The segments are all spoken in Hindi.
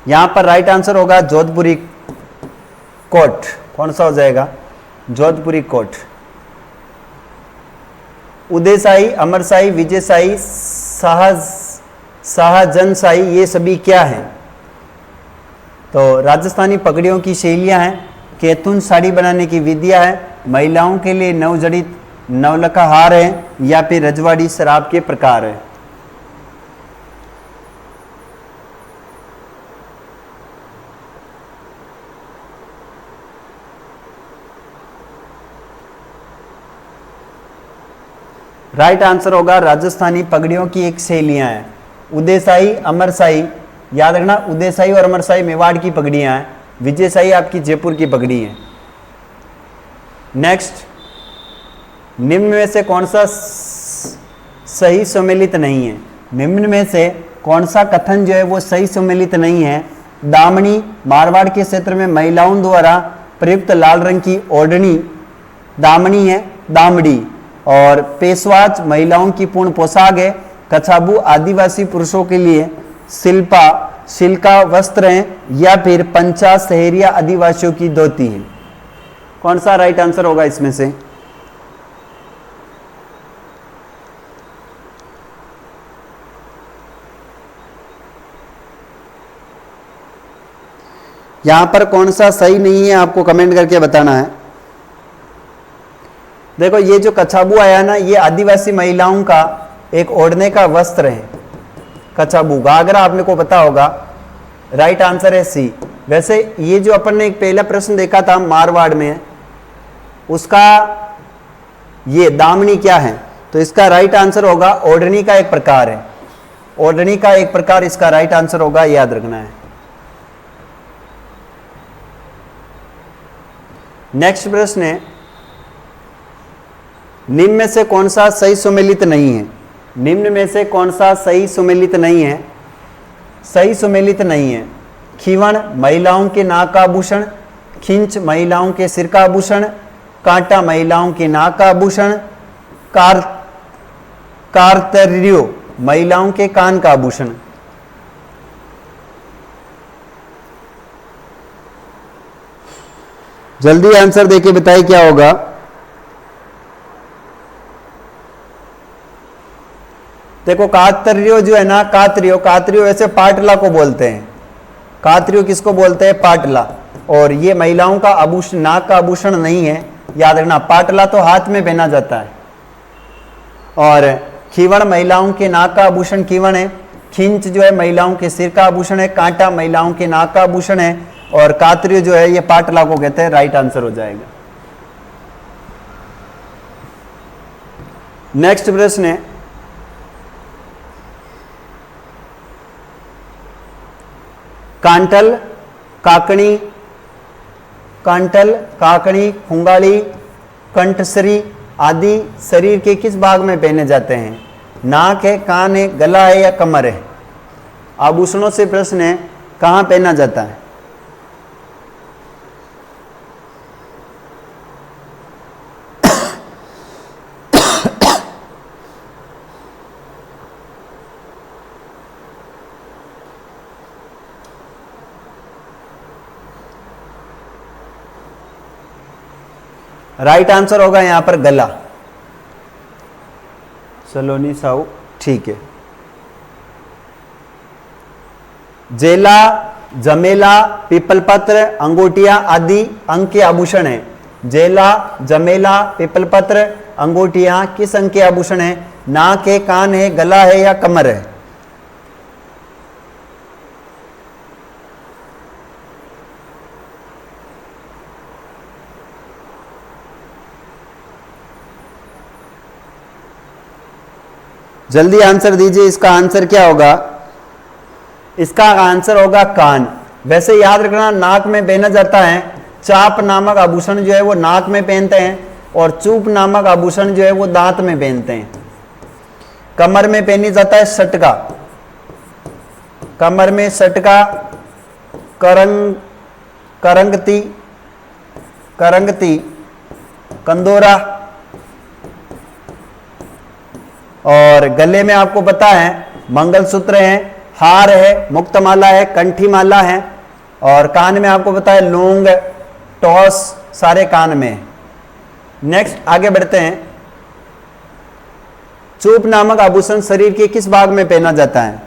यहां पर राइट आंसर होगा जोधपुरी कोट। कौन सा हो जाएगा? जोधपुरी कोट। उदयशाही, अमरशाही, विजयशाही, शाहजनशाही, ये सभी क्या है? तो राजस्थानी पगड़ियों की शैलियां हैं, कैथून साड़ी बनाने की विधियां है, महिलाओं के लिए नवजड़ित नवलखा हार है, या फिर रजवाड़ी शराब के प्रकार है। राइट आंसर होगा राजस्थानी पगड़ियों की एक शैलियां हैं, उदयशाही, अमरशाही। याद रखना, उदयशाही और अमरशाही मेवाड़ की पगड़ियां हैं, विजयशाही आपकी जयपुर की पगड़ी है। नेक्स्ट, निम्न में से कौन सा सही सम्मिलित नहीं है? निम्न में से कौन सा कथन जो है वो सही सम्मिलित नहीं है? दामनी, मारवाड़ के क्षेत्र में महिलाओं द्वारा प्रयुक्त लाल रंग की ओढ़नी दामनी है, दामड़ी। और पेशवाज महिलाओं की पूर्ण पोशाक है। कछाबू आदिवासी पुरुषों के लिए सिल्का वस्त्र हैं, या फिर पंचा शहरिया आदिवासियों की धोती है। कौन सा राइट आंसर होगा इसमें से? यहां पर कौन सा सही नहीं है आपको कमेंट करके बताना है। देखो, ये जो कछाबू आया ना, ये आदिवासी महिलाओं का एक ओढ़ने का वस्त्र है। कछाबू, घाघरा आपने को पता होगा। राइट आंसर है सी। वैसे ये जो अपन ने एक पहला प्रश्न देखा था मारवाड़ में, उसका ये दामनी क्या है? तो इसका राइट आंसर होगा ओढ़नी का एक प्रकार है। ओढ़नी का एक प्रकार इसका राइट आंसर होगा, याद रखना है। नेक्स्ट प्रश्न है, निम्न में से कौन सा सही सुमेलित नहीं है? निम्न में से कौन सा सही सुमेलित नहीं है? सही सुमेलित नहीं है। खीवण महिलाओं के नाक का आभूषण, खिंच महिलाओं के सिर का आभूषण, कांटा महिलाओं के नाक का आभूषण, कारतर्यो महिलाओं के कान का आभूषण। जल्दी आंसर देके बताइए क्या होगा। देखो, कातरियो जो है ना, कातरियो वैसे पाटला को बोलते हैं। कातरियो किसको बोलते हैं? पाटला। और ये महिलाओं का आभूषण, नाक का आभूषण नहीं है, याद रखना। पाटला तो हाथ में पहना जाता है। और खीवण महिलाओं के नाक का आभूषण खीवण है। खिंच जो है महिलाओं के सिर का आभूषण है। कांटा महिलाओं के नाक का आभूषण है। और कातरियो जो है ये पाटला को कहते हैं। राइट आंसर हो जाएगा। नेक्स्ट प्रश्न है, कांटल, काकणी, खुंगाली, कंठसरी आदि शरीर के किस भाग में पहने जाते हैं? नाक है, कान है, गला है, या कमर है? आभूषणों से प्रश्न है, कहाँ पहना जाता है? राइट आंसर होगा यहां पर गला। सलोनी साहू, ठीक है। जेला, जमेला, पीपलपत्र, अंगूठिया आदि अंग के आभूषण है। जेला, जमेला, पीपलपत्र, अंगूठिया किस अंग के आभूषण है? नाक है, कान है, गला है, या कमर है? जल्दी आंसर दीजिए, इसका आंसर क्या होगा? इसका आंसर होगा कान। वैसे याद रखना, नाक में पहना जाता है। चाप नामक आभूषण जो है वो नाक में पहनते हैं, और चूप नामक आभूषण जो है वो दांत में पहनते हैं। कमर में पहनी जाता है सटका। कमर में सटका, करंगती, कंदोरा। और गले में आपको पता है मंगलसूत्र हैं, हार है, मुक्तमाला है, कंठी माला है, और कान में आपको पता है लौंग, टॉस, सारे कान में। नेक्स्ट आगे बढ़ते हैं। चूप नामक आभूषण शरीर के किस भाग में पहना जाता है?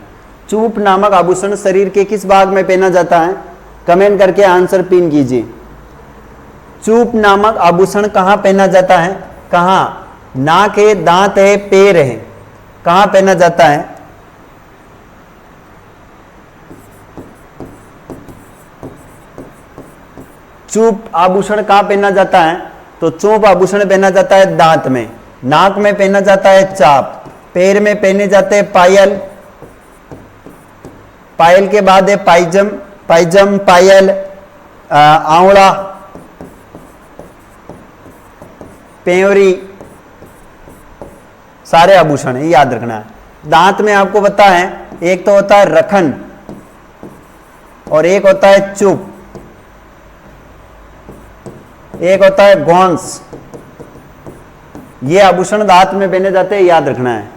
चूप नामक आभूषण शरीर के किस भाग में पहना जाता है? कमेंट करके आंसर पिन कीजिए। चूप नामक आभूषण कहां पहना जाता है? कहां? नाक है, दांत है, पैर है, कहां पहना जाता है? चूप आभूषण कहां पहना जाता है? तो चूप आभूषण पहना जाता है दांत में, नाक में पहना जाता है चाप, पैर में पहने जाते हैं पायल, पायल के बाद है पायजम, पायजम, पायल, आंवला, पेंवरी, सारे आभूषण है, याद रखना है। दांत में आपको पता है एक तो होता है रखन और एक होता है चुप, एक होता है गौंस। ये आभूषण दांत में पहने जाते हैं, याद रखना है।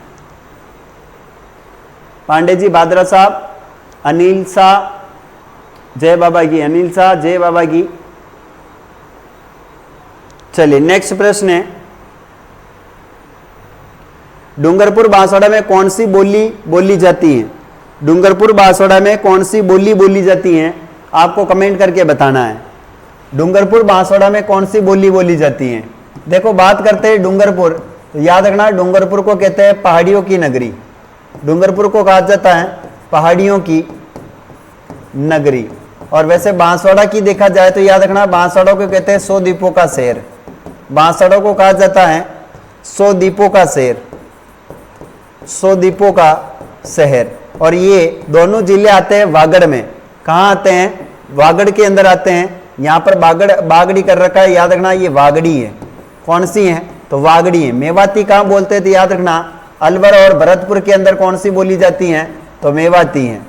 पांडे जी, भाद्रा साहब, अनिल शाह, जय बाबा की, अनिल शाह, जय बाबा की। चलिए नेक्स्ट प्रश्न है, डूंगरपुर बांसवाड़ा में कौन सी बोली बोली जाती है? डूंगरपुर बांसवाड़ा में कौन सी बोली बोली जाती है? आपको कमेंट करके बताना है। डूंगरपुर बांसवाड़ा में कौन सी बोली बोली जाती है? देखो, बात करते हैं डूंगरपुर, तो याद रखना डूंगरपुर को कहते हैं पहाड़ियों की नगरी। डूंगरपुर को कहा जाता है पहाड़ियों की नगरी। और वैसे बांसवाड़ा की देखा जाए तो याद रखना बांसवाड़ा को कहते हैं 100 द्वीपों का शहर। बांसवाड़ा को कहा जाता है 100 द्वीपों का शहर, 100 द्वीपों का शहर। और ये दोनों जिले आते हैं वागड़ में। कहाँ आते हैं? वागड़ के अंदर आते हैं। यहाँ पर बागड़ी कर रखा है, याद रखना ये वागड़ी है। कौन सी है? तो वागड़ी है। मेवाती कहाँ बोलते थे? याद रखना अलवर और भरतपुर के अंदर कौन सी बोली जाती है? तो मेवाती है।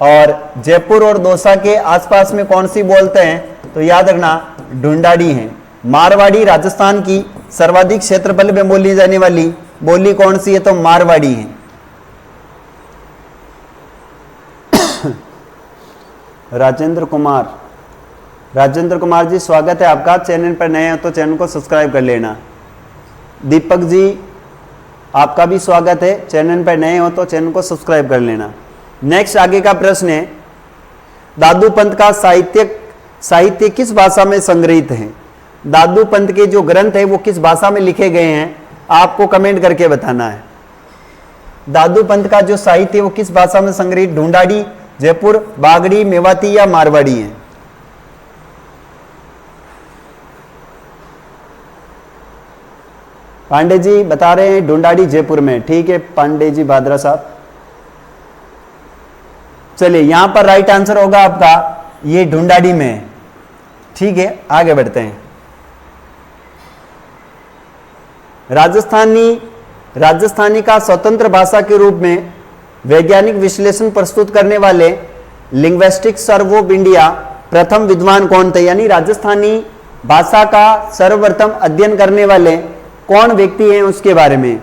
और जयपुर और दौसा के आसपास में कौन सी बोलते हैं? तो याद रखना ढूंढाड़ी है। मारवाड़ी राजस्थान की सर्वाधिक क्षेत्रफल में बोली जाने वाली बोली कौन सी है? तो मारवाड़ी है। राजेंद्र कुमार, राजेंद्र कुमार जी स्वागत है आपका। चैनल पर नए हो तो चैनल को सब्सक्राइब कर लेना। दीपक जी आपका भी स्वागत है। चैनल पर नए हो तो चैनल को सब्सक्राइब कर लेना। नेक्स्ट आगे का प्रश्न है, दादू पंत का साहित्य किस भाषा में संग्रहित है? दादू पंत के जो ग्रंथ है वो किस भाषा में लिखे गए हैं? आपको कमेंट करके बताना है। दादू पंत का जो साहित्य है वो किस भाषा में संग्रहित? ढूंढाड़ी, जयपुर, बागड़ी, मेवाती या मारवाड़ी है? पांडे जी बता रहे हैं ढूंढाड़ी जयपुर में। ठीक है पांडे जी, भाद्रा साहब। चलिए यहां पर राइट आंसर होगा आपका ये ढूंढाड़ी में है। ठीक है आगे बढ़ते हैं। राजस्थानी का स्वतंत्र भाषा के रूप में वैज्ञानिक विश्लेषण प्रस्तुत करने वाले लिंग्विस्टिक सर्वे ऑफ इंडिया प्रथम विद्वान कौन थे? यानी राजस्थानी भाषा का सर्वप्रथम अध्ययन करने वाले कौन व्यक्ति हैं उसके बारे में,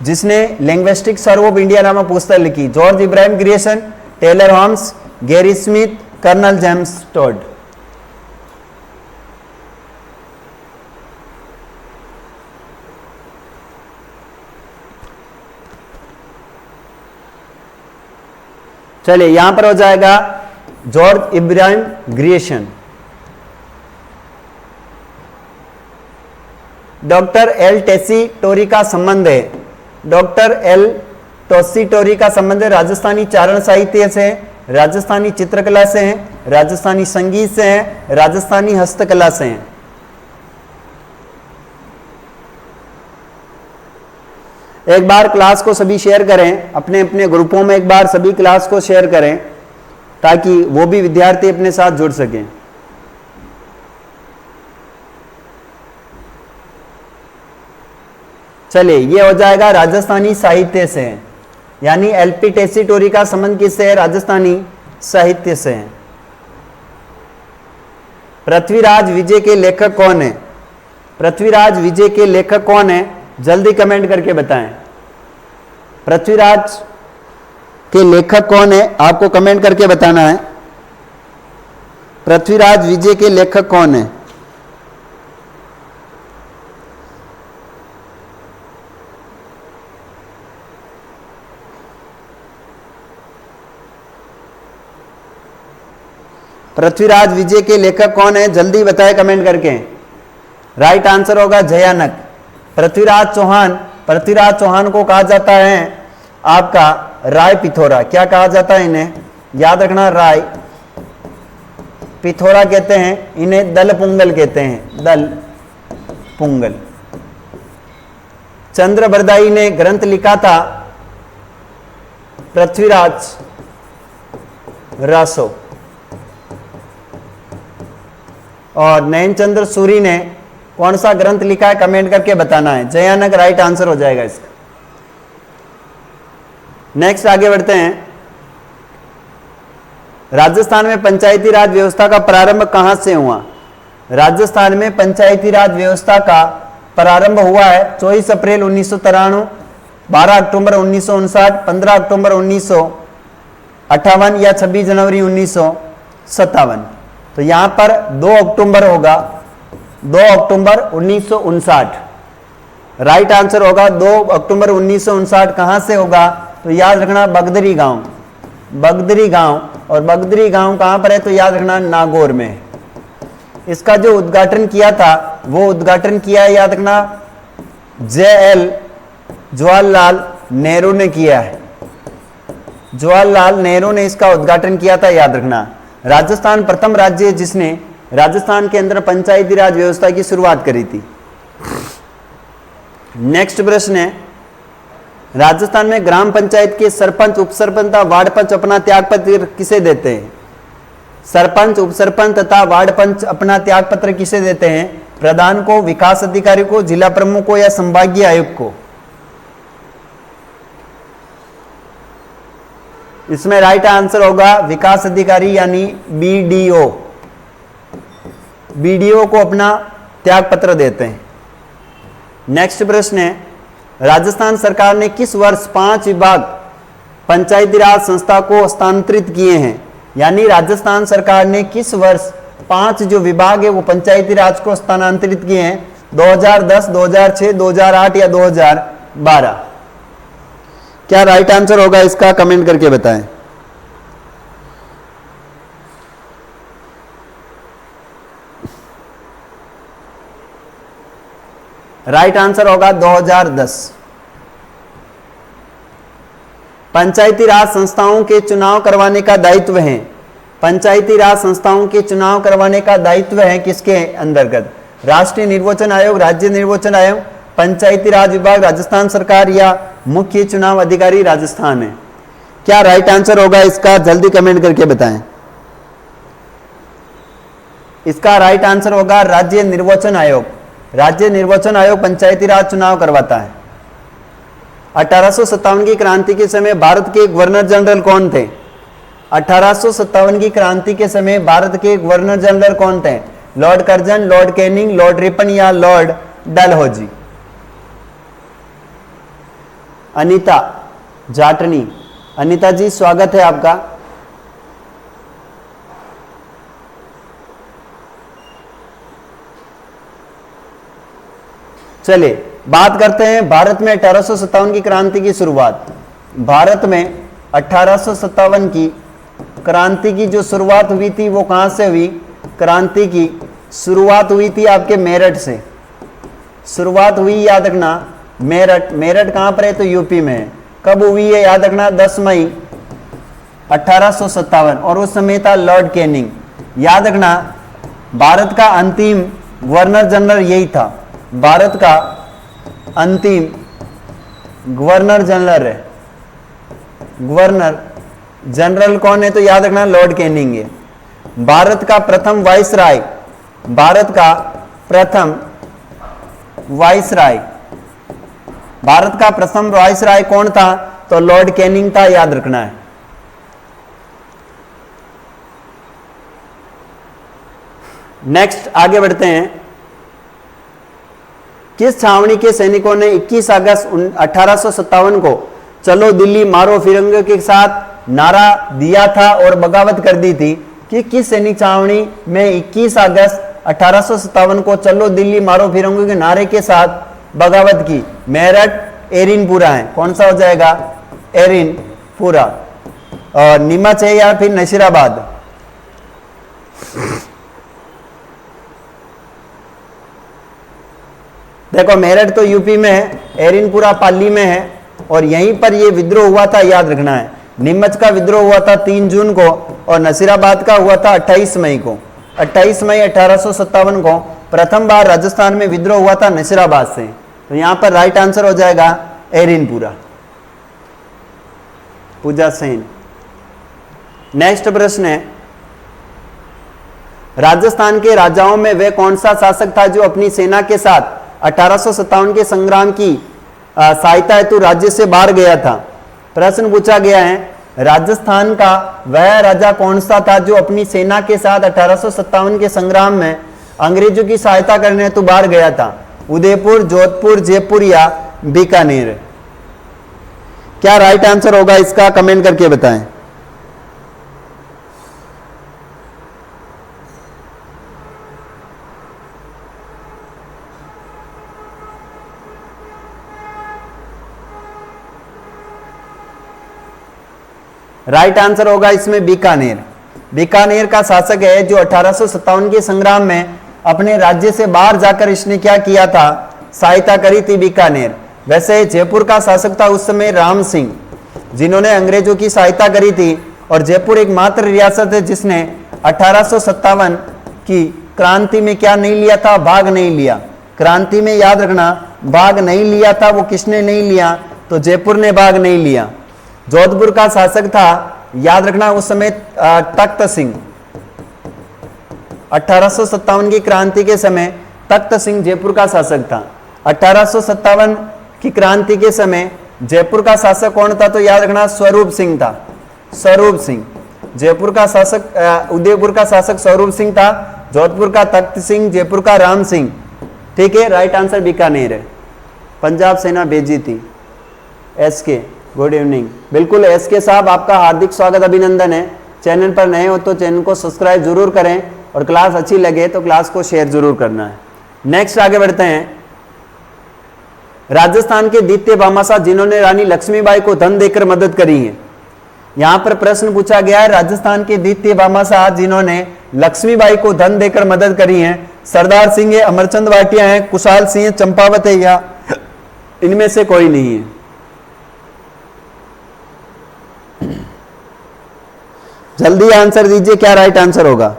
जिसने लिंग्विस्टिक सर्वे ऑफ इंडिया नामक पुस्तक लिखी। George Ibrahim Grierson, Taylor Holmes, Gary Smith, colonel James Tod. चलिए यहां पर हो जाएगा George Ibrahim Grierson. Doctor L Tessitori का संबंध है। डॉक्टर एल टोसी टोरी का संबंध राजस्थानी चारण साहित्य से है, राजस्थानी चित्रकला से है, राजस्थानी संगीत से है, राजस्थानी हस्तकला से है। एक बार क्लास को सभी शेयर करें, अपने अपने ग्रुपों में एक बार सभी क्लास को शेयर करें ताकि वो भी विद्यार्थी अपने साथ जुड़ सकें। चलिए ये हो जाएगा राजस्थानी साहित्य से है, यानी एलपी टेसी टोरी का संबंध किससे है? राजस्थानी साहित्य से है। पृथ्वीराज विजय के लेखक कौन है? पृथ्वीराज विजय के लेखक कौन है? जल्दी कमेंट करके बताएं। पृथ्वीराज के लेखक कौन है, आपको कमेंट करके बताना है। पृथ्वीराज विजय के लेखक कौन है? पृथ्वीराज विजय के लेखक कौन है, जल्दी बताएं कमेंट करके। राइट आंसर होगा जयानक। पृथ्वीराज चौहान को कहा जाता है आपका राय पिथौरा। क्या कहा जाता है इन्हें, याद रखना, राय पिथौरा कहते हैं इन्हें, दल पुंगल कहते हैं, दल पुंगल। चंद्रबरदाई ने ग्रंथ लिखा था पृथ्वीराज रासो। और नयनचंद्र सूरी ने कौन सा ग्रंथ लिखा है, कमेंट करके बताना है। जयानक राइट आंसर हो जाएगा इसका। नेक्स्ट आगे बढ़ते हैं। राजस्थान में पंचायती राज व्यवस्था का प्रारंभ कहां से हुआ? राजस्थान में पंचायती राज व्यवस्था का प्रारंभ हुआ है 24 अप्रैल 1993, 12 अक्टूबर 1959, 15 अक्टूबर 1958 या 26 जनवरी 1957। तो यहां पर 2 अक्टूबर होगा, 2 अक्टूबर 1959 राइट आंसर होगा। 2 अक्टूबर 1959 कहां से होगा, तो याद रखना बगदरी गांव, बगदरी गांव। और बगदरी गांव कहां पर है, तो याद रखना नागौर में। इसका जो उद्घाटन किया था वो उद्घाटन किया है, याद रखना, JL जवाहरलाल नेहरू ने किया है। जवाहरलाल नेहरू ने इसका उद्घाटन किया था, याद रखना। राजस्थान प्रथम राज्य है जिसने राजस्थान के अंदर पंचायती राज व्यवस्था की शुरुआत करी थी। नेक्स्ट प्रश्न है, राजस्थान में ग्राम पंचायत के सरपंच, उपसरपंच तथा वार्ड पंच अपना त्यागपत्र किसे देते हैं? सरपंच, उपसरपंच तथा वार्ड पंच अपना त्यागपत्र किसे देते हैं? प्रधान को, विकास अधिकारी को, जिला प्रमुख को या संभागीय आयुक्त को? इसमें राइट आंसर होगा विकास अधिकारी यानी BDO। BDO को अपना त्यागपत्र देते हैं। नेक्स्ट प्रश्न है, राजस्थान सरकार ने किस वर्ष 5 विभाग पंचायती राज संस्था को हस्तांतरित किए हैं? यानी राजस्थान सरकार ने किस वर्ष 5 जो विभाग है वो पंचायती राज को हस्तांतरित किए हैं? 2010, 2006, 2008 या 2012? क्या राइट आंसर होगा इसका, कमेंट करके बताएं। राइट आंसर होगा 2010। पंचायती राज संस्थाओं के चुनाव करवाने का दायित्व है, पंचायती राज संस्थाओं के चुनाव करवाने का दायित्व है किसके अंतर्गत? राष्ट्रीय निर्वाचन आयोग, राज्य निर्वाचन आयोग, पंचायती राज विभाग राजस्थान सरकार या मुख्य चुनाव अधिकारी राजस्थान है? क्या राइट आंसर होगा इसका, जल्दी कमेंट करके बताएं। इसका राइट आंसर होगा राज्य निर्वाचन आयोग। राज्य निर्वाचन आयोग पंचायती राज चुनाव करवाता है। 1857 की क्रांति के समय भारत के गवर्नर जनरल कौन थे? 1857 की क्रांति के समय भारत के गवर्नर जनरल कौन थे? Lord Curzon, Lord Canning, Lord Ripon या लॉर्ड डलहौजी? अनीता जाटनी, अनीता जी स्वागत है आपका। चलिए बात करते हैं भारत में 1857 की क्रांति की शुरुआत। भारत में 1857 की क्रांति की जो शुरुआत हुई थी वो कहां से हुई? क्रांति की शुरुआत हुई थी आपके मेरठ से। शुरुआत हुई, याद रखना, मेरठ। मेरठ कहां पर है? तो यूपी में है। कब हुई है? याद रखना 10 मई 1857। और उस समय था लॉर्ड कैनिंग। याद रखना भारत का अंतिम गवर्नर जनरल यही था। भारत का अंतिम गवर्नर जनरल है, गवर्नर जनरल कौन है? तो याद रखना लॉर्ड कैनिंग है। भारत का प्रथम वाइसराय, भारत का प्रथम वाइसराय, भारत का प्रथम वाइसराय कौन था? तो लॉर्ड कैनिंग था, याद रखना है। नेक्स्ट आगे बढ़ते हैं। किस छावनी के सैनिकों ने 21 अगस्त 1857 को चलो दिल्ली मारो फिरंगियों के साथ नारा दिया था और बगावत कर दी थी कि किस सैनिक छावनी में 21 अगस्त 1857 को चलो दिल्ली मारो फिरंगियों के नारे के साथ बगावत की? मेरठ एरिनपुरा है। कौन सा हो जाएगा? एरिनपुरा। और नीमच है या फिर नशीराबाद? देखो मेरठ तो यूपी में है, एरिनपुरा पाली में है और यहीं पर ये विद्रोह हुआ था, याद रखना है। नीमच का विद्रोह हुआ था 3 जून को और नसीराबाद का हुआ था 28 मई को। 28 मई 1857 को प्रथम बार राजस्थान में विद्रोह हुआ था नसीराबाद से। तो यहां पर राइट आंसर हो जाएगा एरिनपुरा। पूजा सेन। नेक्स्ट प्रश्न है, राजस्थान के राजाओं में वह कौन सा शासक था जो अपनी सेना के साथ 1857 के संग्राम की सहायता हेतु राज्य से बाहर गया था? प्रश्न पूछा गया है, राजस्थान का वह राजा कौन सा था जो अपनी सेना के साथ 1857 के संग्राम में अंग्रेजों की सहायता करने हेतु बाहर गया था? उदयपुर, जोधपुर, जयपुर या बीकानेर? क्या राइट आंसर होगा इसका? कमेंट करके बताएं। राइट आंसर होगा इसमें बीकानेर। बीकानेर का शासक है जो 1857 के संग्राम में अपने राज्य से बाहर जाकर इसने क्या किया था? सहायता करी थी, बीकानेर। वैसे जयपुर का शासक था उस समय राम सिंह, जिन्होंने अंग्रेजों की सहायता करी थी। और जयपुर एकमात्र रियासत है जिसने 1857 की क्रांति में क्या नहीं लिया था? भाग नहीं लिया। क्रांति में याद रखना, भाग नहीं लिया था। वो किसने नहीं लिया? तो जयपुर ने भाग नहीं लिया। जोधपुर का शासक था, याद रखना, उस समय तख्त सिंह। 1857 की क्रांति के समय तख्त सिंह जयपुर का शासक था। 1857 की क्रांति के समय जयपुर का शासक कौन था? तो याद रखना स्वरूप सिंह था। स्वरूप सिंह। जयपुर का शासक, उदयपुर का शासक स्वरूप सिंह था, जोधपुर का तख्त सिंह, जयपुर का राम सिंह। ठीक है, राइट आंसर बीकानेर है। पंजाब सेना भेजी थी। SK, good evening. बिल्कुल एसके साहब, आपका हार्दिक स्वागत, अभिनंदन है। चैनल पर नए हो तो चैनल को सब्सक्राइब जरूर करें और क्लास अच्छी लगे तो क्लास को शेयर जरूर करना है। नेक्स्ट आगे बढ़ते हैं। राजस्थान के द्वितीय भामाशाह जिन्होंने रानी लक्ष्मीबाई को धन देकर मदद करी है। यहां पर प्रश्न पूछा गया है, राजस्थान के द्वितीय भामाशाह जिन्होंने लक्ष्मीबाई को धन देकर मदद करी है। सरदार सिंह है, अमरचंद भाटिया है, कुशाल सिंह, चंपावत है या इनमें से कोई नहीं है? जल्दी आंसर दीजिए, क्या राइट आंसर होगा?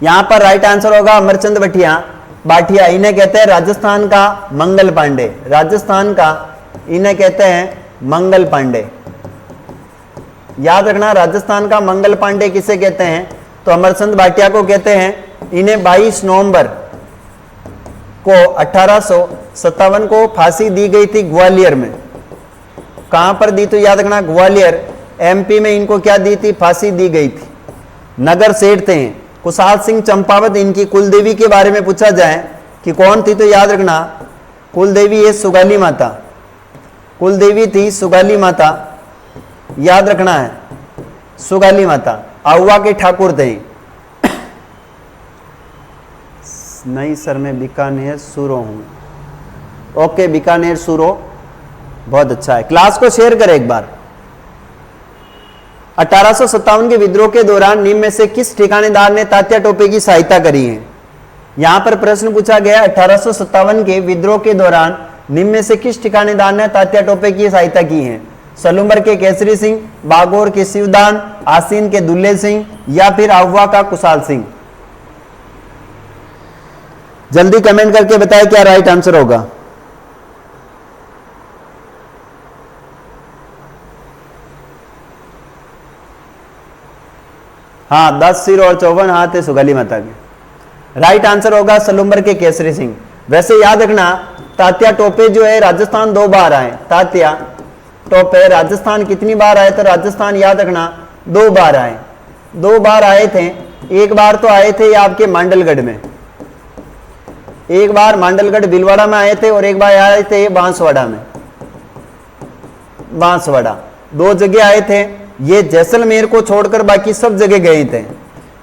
यहां पर राइट आंसर होगा अमरचंद भाटिया। इन्हें कहते हैं राजस्थान का मंगल पांडे। राजस्थान का इन्हें कहते हैं मंगल पांडे। याद रखना, राजस्थान का मंगल पांडे किसे कहते हैं? तो अमरचंद भाटिया को कहते हैं। इन्हें 22 नवंबर को 1857 को फांसी दी गई थी ग्वालियर में। कहां पर दी? तो याद रखना ग्वालियर, एमपी में इनको क्या दी थी? फांसी दी गई थी। नगर सेठ थे। कुशाल सिंह चंपावत, इनकी कुलदेवी के बारे में पूछा जाए कि कौन थी तो याद रखना कुलदेवी है सुगाली माता। कुलदेवी थी सुगाली माता, याद रखना है सुगाली माता। आहुआ के ठाकुर थे। नहीं सर, मैं बीकानेर सूरो हूं। ओके, बीकानेर सूरो, बहुत अच्छा है। क्लास को शेयर करें एक बार। 1857 के विद्रोह के दौरान निम्न में से किस ठिकानेदार ने तात्या टोपे की सहायता करी है? यहां पर प्रश्न पूछा गया 1857 के विद्रोह के दौरान निम्न में से किस ठिकानेदार ने तात्या टोपे की सहायता की है? सलूम्बर के केसरी सिंह, बागोर के शिवदान, आसीन के दुल्ले सिंह या फिर आहुआ का कुशाल सिंह? जल्दी कमेंट करके बताएं क्या राइट आंसर होगा। हाँ, 10 सिर और 54 हाथ है सुगाली माता के। राइट आंसर होगा सलूम्बर के केसरी सिंह। वैसे याद रखना, तात्या टोपे जो है राजस्थान 2 बार आए। तात्या टोपे राजस्थान कितनी बार आए? तो राजस्थान याद रखना 2 बार आए। 2 बार आए थे। एक बार तो आए थे आपके मांडलगढ़ में, एक बार मांडलगढ़ भीलवाड़ा में आए थे और एक बार आए थे बांसवाड़ा में, बांसवाड़ा 2 जगह आए थे। ये जैसलमेर को छोड़कर बाकी सब जगह गए थे,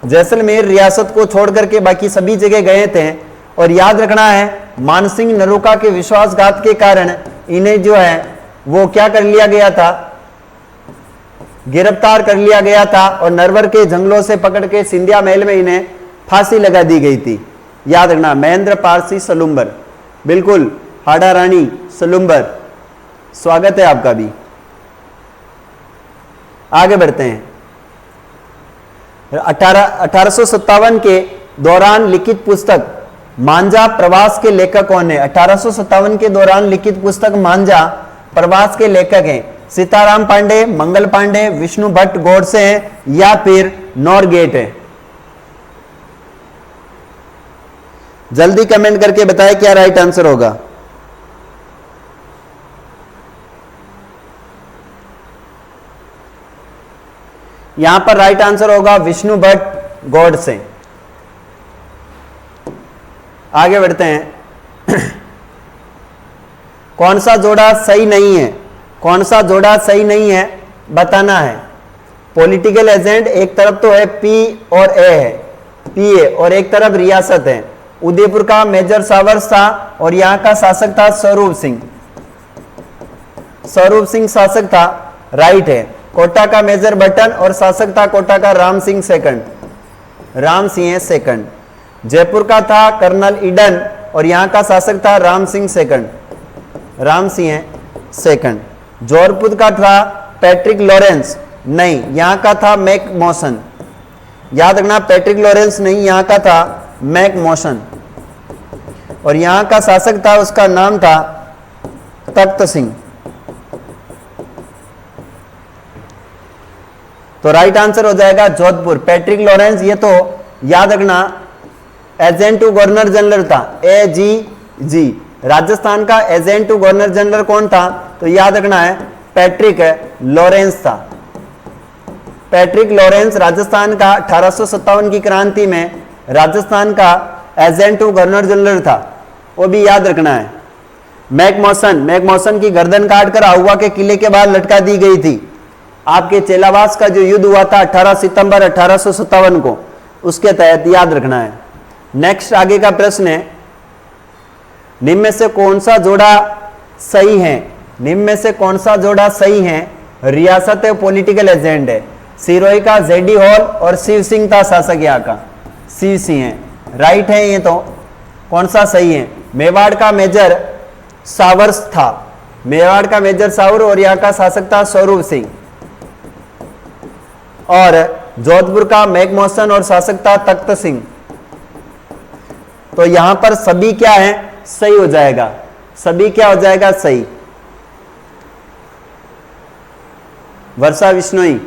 जैसलमेर रियासत को छोड़कर के बाकी सभी जगह गए थे। और याद रखना है मानसिंह नरूका के विश्वासघात के कारण इन्हें जो है वो क्या कर लिया गया था, गिरफ्तार कर लिया गया था और नरवर के जंगलों से पकड़ के सिंधिया महल में इन्हें फांसी लगा दी गई थी। याद रखना महेंद्र पारसी सलूम्बर, बिल्कुल हाड़ा रानी सलूम्बर, स्वागत है आपका भी। आगे बढ़ते हैं। 1857 के दौरान लिखित पुस्तक मांझा प्रवास के लेखक कौन है? 1857 के दौरान लिखित पुस्तक मांझा प्रवास के लेखक हैं सीताराम पांडे, मंगल पांडे, विष्णु भट्ट गोडसे हैं या फिर नॉरगेट है? जल्दी कमेंट करके बताएं क्या राइट आंसर होगा। यहां पर राइट आंसर होगा विष्णु भट्ट गोडसे। आगे बढ़ते हैं। कौन सा जोड़ा सही नहीं है? कौन सा जोड़ा सही नहीं है बताना है। पॉलिटिकल एजेंट एक तरफ तो है पी और ए है, पी ए, और एक तरफ रियासत है। उदयपुर का मेजर सावर्स था और यहां का शासक था स्वरूप सिंह, स्वरूप सिंह शासक था, राइट है। कोटा का मेजर बटन और शासक था कोटा का राम सिंह सेकंड, राम सिंह सेकंड। जयपुर का था कर्नल ईडन और यहां का शासक था राम सिंह सेकंड, राम सिंह सेकंड। जौहरपुर का था पैट्रिक लॉरेंस, नहीं यहां का था मैक मॉसन। याद रखना पैट्रिक लॉरेंस नहीं, यहां का था मैक मॉसन। और यहां का शासक था, उसका नाम था तख्त सिंह। तो राइट आंसर हो जाएगा जोधपुर। पैट्रिक लॉरेंस ये तो याद रखना एजेंट टू गवर्नर जनरल था, AGG। राजस्थान का एजेंट टू गवर्नर जनरल कौन था? तो याद रखना है पैट्रिक लॉरेंस था। पैट्रिक लॉरेंस राजस्थान का 1857 की क्रांति में राजस्थान का एजेंट टू गवर्नर जनरल था, वो भी याद रखना है। मैकमॉसन की गर्दन काटकर आहुआ के किले के बाहर लटका दी गई थी। आपके चेलावास का जो युद्ध हुआ था 18 सितंबर 1857 को, उसके तहत याद रखना है। नेक्स्ट आगे का प्रश्न है, निम्न में से कौन सा जोड़ा सही है? निम्न में से कौन सा जोड़ा सही है? रियासत है पॉलिटिकल एजेंट है। सिरोही का जेडी हॉल और शिव सिंह था शासक, यहाँ का शिव सिंह है, राइट है ये। तो कौन सा सही है? मेवाड़ का मेजर सावर्स था, मेवाड़ का मेजर सावर और यहाँ का शासक था स्वरूप सिंह। और जोधपुर का मैकमॉसन और शासक था तख्त सिंह। तो यहां पर सभी क्या है? सही हो जाएगा, सभी क्या हो जाएगा? सही। वर्षा बिश्नोई,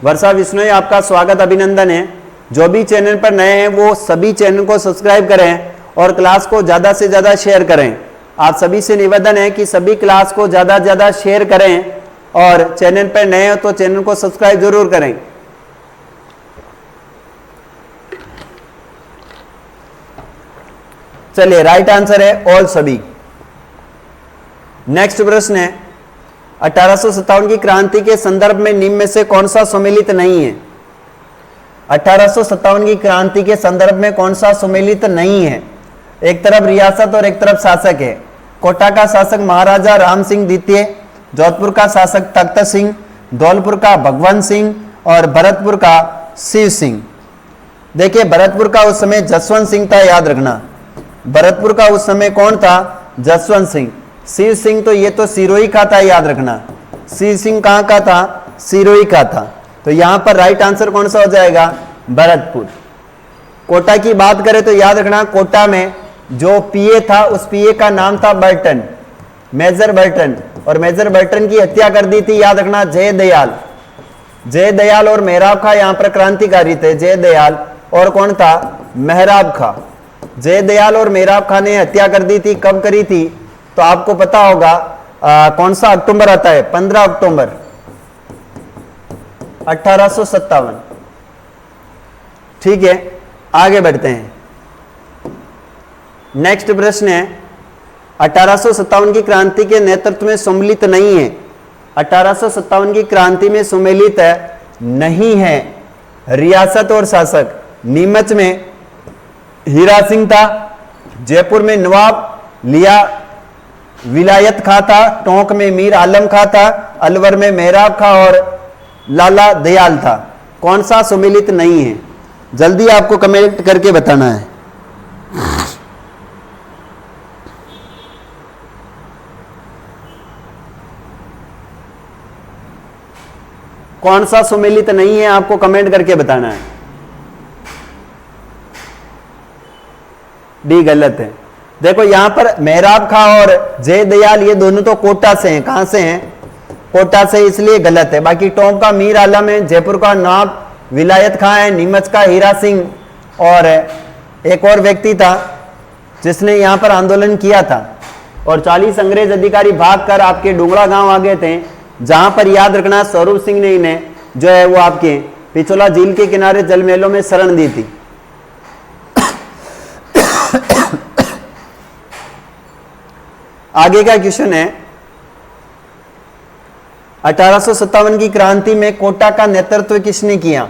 वर्षा बिश्नोई आपका स्वागत, अभिनंदन है। जो भी चैनल पर नए हैं वो सभी चैनल को सब्सक्राइब करें और क्लास को ज्यादा से ज्यादा शेयर करें। आप सभी से निवेदन है कि सभी क्लास को ज्यादा से ज्यादा शेयर करें और चैनल पर नए हो तो चैनल को सब्सक्राइब जरूर करें। चलिए राइट आंसर है ऑल सभी। नेक्स्ट प्रश्न है, 1857 की क्रांति के संदर्भ में निम्न में से कौन सा सम्मिलित नहीं है? 1857 की क्रांति के संदर्भ में कौन सा सम्मिलित नहीं है? एक तरफ रियासत और एक तरफ शासक है। कोटा का शासक महाराजा राम सिंह द्वितीय, जोधपुर का शासक तख्त सिंह, धौलपुर का भगवंत सिंह और भरतपुर का शिव सिंह। देखिए भरतपुर का उस समय जसवंत सिंह था, याद रखना। भरतपुर का उस समय कौन था? जसवंत सिंह। शिव सिंह तो ये तो सिरोही का था, याद रखना। शिव सिंह कहां का था? सिरोही का था। तो यहां पर राइट आंसर कौन सा हो जाएगा? भरतपुर। कोटा की बात करें तो याद रखना कोटा में जो पीए था उस पीए का नाम था बर्टन, मेजर बर्टन। और मेजर बर्टन की हत्या कर दी थी, याद रखना, जयदयाल। जयदयाल और मेहराब खां यहां पर क्रांतिकारी थे। जयदयाल और कौन था? मेहराब खां। जयदयाल और मेहराब खां ने हत्या कर दी थी। कब करी थी? तो आपको पता होगा कौन सा अक्टूबर आता है? 15 अक्टूबर 1857। ठीक है, आगे बढ़ते हैं। नेक्स्ट प्रश्न है 1857 की क्रांति के नेतृत्व में सम्मिलित नहीं है। 1857 की क्रांति में सम्मिलित नहीं है रियासत और शासक। नीमच में हीरा सिंह था, जयपुर में नवाब लिया विलायत खां था, टोंक में मीर आलम खां था, अलवर में मेहराब खां और लाला दयाल था। कौन सा सम्मिलित नहीं है? जल्दी आपको कमेंट करके बताना है। कौन सा सम्मिलित नहीं है आपको कमेंट करके बताना है। डी गलत है। देखो यहां पर मेहराब खां और जय दयाल ये दोनों तो कोटा से हैं। कहां से हैं? कोटा से, इसलिए गलत है। बाकी टोंक का मीर आलम है, जयपुर का नवाब विलायत खां है, नीमच का हीरा सिंह और एक और व्यक्ति था जिसने यहां पर आंदोलन किया था। और 40 अंग्रेज अधिकारी भागकर आपके डुंगरा गांव आ गए थे, जहां पर याद रखना स्वरूप सिंह ने इन्हें जो है वो आपके पिछोला झील के किनारे जल महलों में शरण दी थी। आगे का क्वेश्चन है 1857 की क्रांति में कोटा का नेतृत्व किसने किया?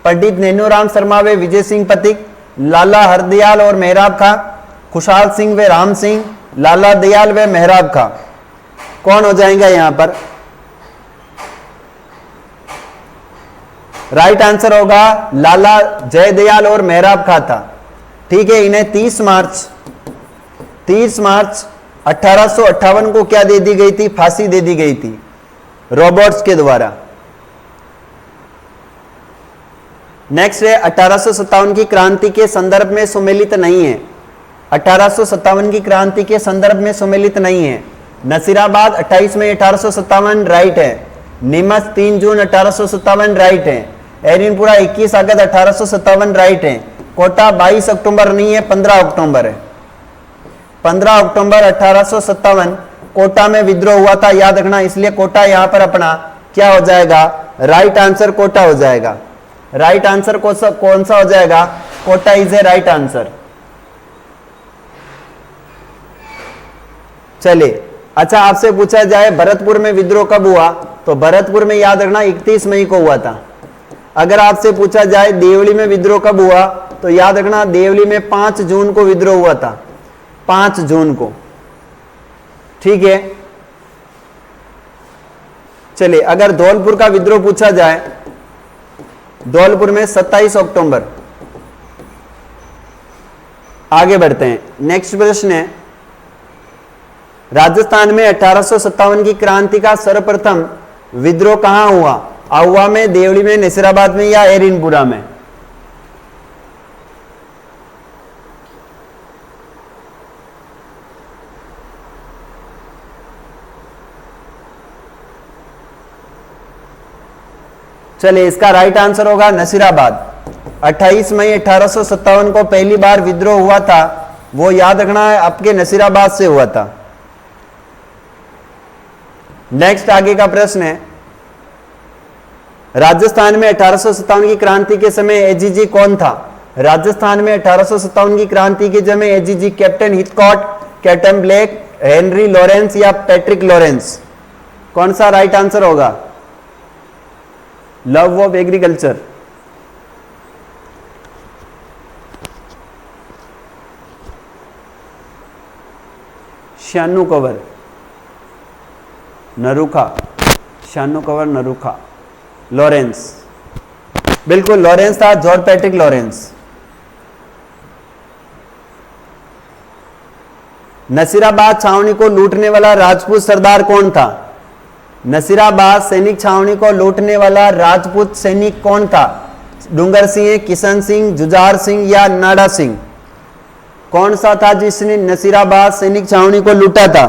पंडित नैनूराम शर्मा व विजय सिंह पथिक, लाला हरदयाल और मेहराब खां, खुशहाल सिंह व राम सिंह, लाला दयाल व मेहराब खां। कौन हो जाएगा यहां पर? राइट आंसर होगा लाला जयदयाल और मेहराब खां था। ठीक है, इन्हें 30 मार्च 1858 को क्या दे दी गई थी? फांसी दे दी गई थी रॉबर्ट्स के द्वारा। नेक्स्ट है 1857 की क्रांति के संदर्भ में सम्मिलित नहीं है। 1857 की क्रांति के संदर्भ में सम्मिलित नहीं है। नसीराबाद 28 मई 1857 राइट है। नीमच 3 जून 1857 राइट है। एरिनपुरा 21 अगस्त 1857 राइट है। कोटा 22 अक्टूबर नहीं है, 15 अक्टूबर है। 15 अक्टूबर 1857 कोटा में विद्रोह हुआ था, याद रखना। इसलिए कोटा यहां पर अपना क्या हो जाएगा? राइट आंसर कोटा हो जाएगा। राइट आंसर कौन सा हो जाएगा? Kota is a right answer. चलिए, अच्छा आपसे पूछा जाए भरतपुर में विद्रोह कब हुआ? तो भरतपुर में याद रखना 31 मई को हुआ था। अगर आपसे पूछा जाए देवली में विद्रोह कब हुआ? तो याद रखना देवली में 5 जून को विद्रोह हुआ था, 5 जून को। ठीक है, चलिए अगर धौलपुर का विद्रोह पूछा जाए, धौलपुर में 27 अक्टूबर। आगे बढ़ते हैं। नेक्स्ट प्रश्न है राजस्थान में 1857 की क्रांति का सर्वप्रथम विद्रोह कहां हुआ? आहुआ में, देवली में, नसीराबाद में या एरिनपुरा में? चलिए, इसका राइट आंसर होगा नसीराबाद। 28 मई 1857 को पहली बार विद्रोह हुआ था, वो याद रखना है आपके नसीराबाद से हुआ था। नेक्स्ट आगे का प्रश्न है राजस्थान में 1857 की क्रांति के समय एजीजी कौन था? राजस्थान में 1857 की क्रांति के समय AGG captain Heathcote, captain Black, Henry Lawrence या पैट्रिक लॉरेंस? कौन सा राइट आंसर होगा? Love of agriculture. Shanu Kanwar Narukha, Shanu Kanwar Narukha, Lawrence. बिल्कुल लॉरेंस था, जॉर्ज पैट्रिक लॉरेंस। नसीराबाद छावनी को लूटने वाला राजपूत सरदार कौन था? नसीराबाद सैनिक छावनी को लूटने वाला राजपूत सैनिक कौन था? डूंगर सिंह, किशन सिंह, जुझार सिंह या नाडा सिंह? कौन सा था जिसने नसीराबाद सैनिक छावनी को लूटा था?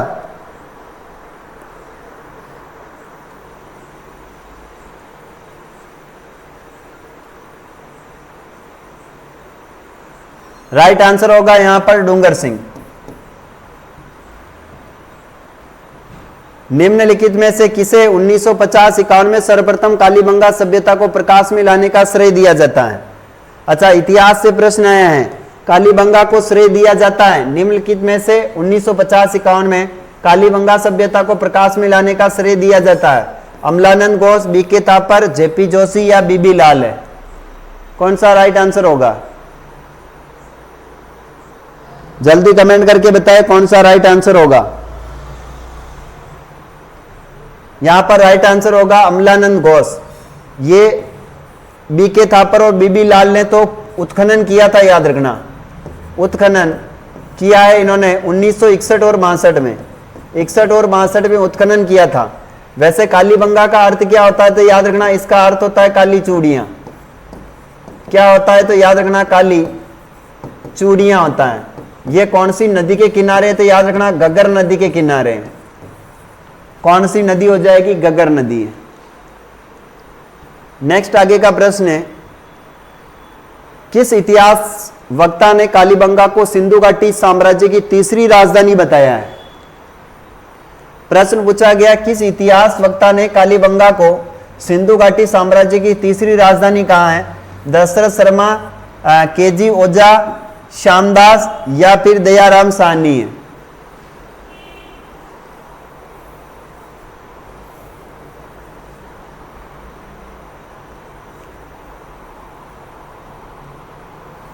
राइट आंसर होगा यहां पर डूंगर सिंह। निम्नलिखित में से किसे 1950-51 में सर्वप्रथम कालीबंगा सभ्यता को प्रकाश में लाने का श्रेय दिया जाता है? अच्छा, इतिहास से प्रश्न आया है। कालीबंगा को श्रेय दिया जाता है? निम्नलिखित में से 1950-51 में कालीबंगा सभ्यता को प्रकाश में लाने का श्रेय दिया जाता है? अमलानंद घोष, बीके थापर, जेपी जोशी या बीबी लाल है? कौन सा राइट आंसर होगा? जल्दी कमेंट करके बताएं कौन सा राइट आंसर होगा। यहां पर राइट आंसर होगा अमलानंद घोष। ये बीके थापर और बीबी लाल ने तो उत्खनन किया था, याद रखना, उत्खनन किया है इन्होंने 1961 और 62 में, 61 और 62 में उत्खनन किया था। वैसे कालीबंगा का अर्थ क्या होता है? तो याद रखना इसका अर्थ होता है काली चूड़ियां। क्या होता है? तो याद रखना काली चूड़ियां होता है। ये कौन सी नदी के किनारे? तो याद रखना गगर नदी के किनारे। कौन सी नदी हो जाएगी? गगर नदी। नेक्स्ट आगे का प्रश्न है, किस इतिहास वक्ता ने कालीबंगा को सिंधु घाटी साम्राज्य की तीसरी राजधानी बताया है? प्रश्न पूछा गया, किस इतिहास वक्ता ने कालीबंगा को सिंधु घाटी साम्राज्य की तीसरी राजधानी कहा है? दशरथ शर्मा, केजी ओझा, श्यामदास या फिर दयाराम साहनी है?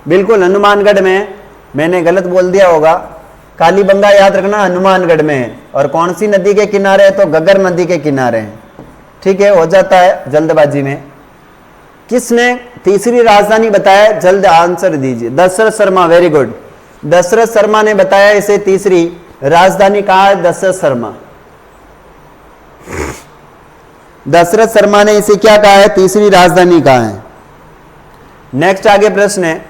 बिल्कुल हनुमानगढ़ में, मैंने गलत बोल दिया होगा। कालीबंगा याद रखना हनुमानगढ़ में है। और कौन सी नदी के किनारे है? तो गगर नदी के किनारे है। ठीक है, हो जाता है जल्दबाजी में। किसने तीसरी राजधानी बताया? जल्द आंसर दीजिए। Dasharath Sharma, very good. दशरथ शर्मा ने बताया इसे तीसरी राजधानी कहा है। दशरथ शर्मा, दशरथ शर्मा ने इसे क्या कहा है? तीसरी राजधानी कहा है। नेक्स्ट आगे प्रश्न है,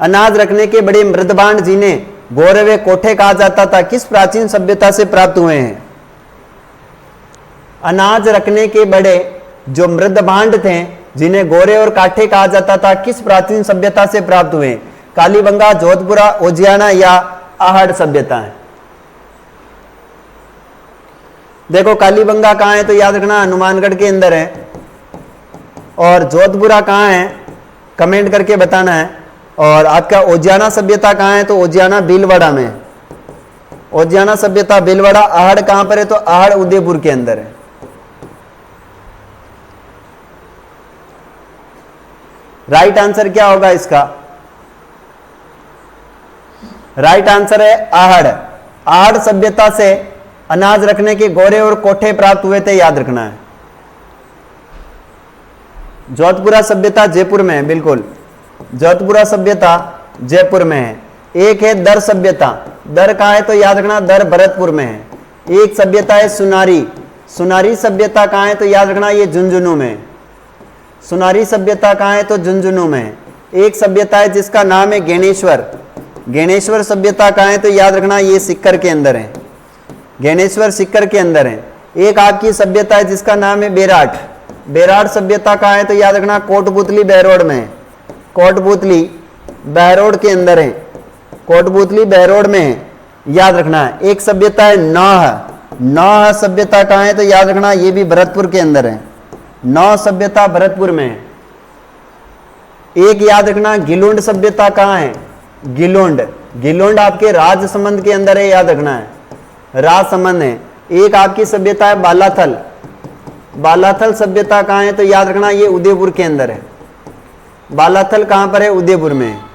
अनाज रखने के बड़े मृदभांड जिन्हें गौरवे कोठे कहा जाता था, किस प्राचीन सभ्यता से प्राप्त हुए हैं? अनाज रखने के बड़े जो मृदभांड थे जिन्हें गोरे और काठे कहा जाता था, किस प्राचीन सभ्यता से प्राप्त हुए? कालीबंगा, जोधपुरा, उजियाना या आहड़ सभ्यता है? देखो कालीबंगा कहां है? तो याद रखना हनुमानगढ़ के अंदर है। और जोधपुरा कहां है? कमेंट करके बताना है। और आपका उजियाना सभ्यता कहां है? तो उजियाना भीलवाड़ा में। उजियाना सभ्यता भीलवाड़ा। आहड़ कहां पर है? तो आहड़ उदयपुर के अंदर है। राइट आंसर क्या होगा इसका? राइट आंसर है आहड़। आहड़ सभ्यता से अनाज रखने के गोरे और कोठे प्राप्त हुए थे, याद रखना है। जोधपुरा सभ्यता जयपुर में है, बिल्कुल जोधपुरा सभ्यता जयपुर में है। एक है दर सभ्यता। दर कहां है? तो याद रखना दर भरतपुर में है। एक सभ्यता है सुनारी। सुनारी सभ्यता कहां है? तो याद रखना ये झुंझुनू में है। सुनारी सभ्यता कहां है? तो झुंझुनू में है। एक सभ्यता है जिसका नाम है गेणेश्वर। गेणेश्वर सभ्यता कहां है? तो याद रखना ये सिक्कर के अंदर है। गेणेश्वर सिक्कर के अंदर है। एक आपकी सभ्यता है जिसका नाम है बेराट। बेराट सभ्यता कहां है? तो याद रखना कोटपुतली बहरोड में है। कोटपुतली बहरोड के अंदर है। कोटपुतली बहरोड में है, याद रखना है। एक सभ्यता है नौह। नौह सभ्यता कहां है? तो याद रखना ये भी भरतपुर के अंदर है। नौ सभ्यता भरतपुर में है। एक याद रखना गिलुंड सभ्यता कहां है? गिलुंड। गिलुंड आपके राजसमंद के अंदर है, याद रखना है। राजसमंद है। एक आपकी सभ्यता है बालाथल। बालाथल सभ्यता कहां है? तो याद रखना ये उदयपुर के अंदर है। बालाथल कहां पर है? उदयपुर में है।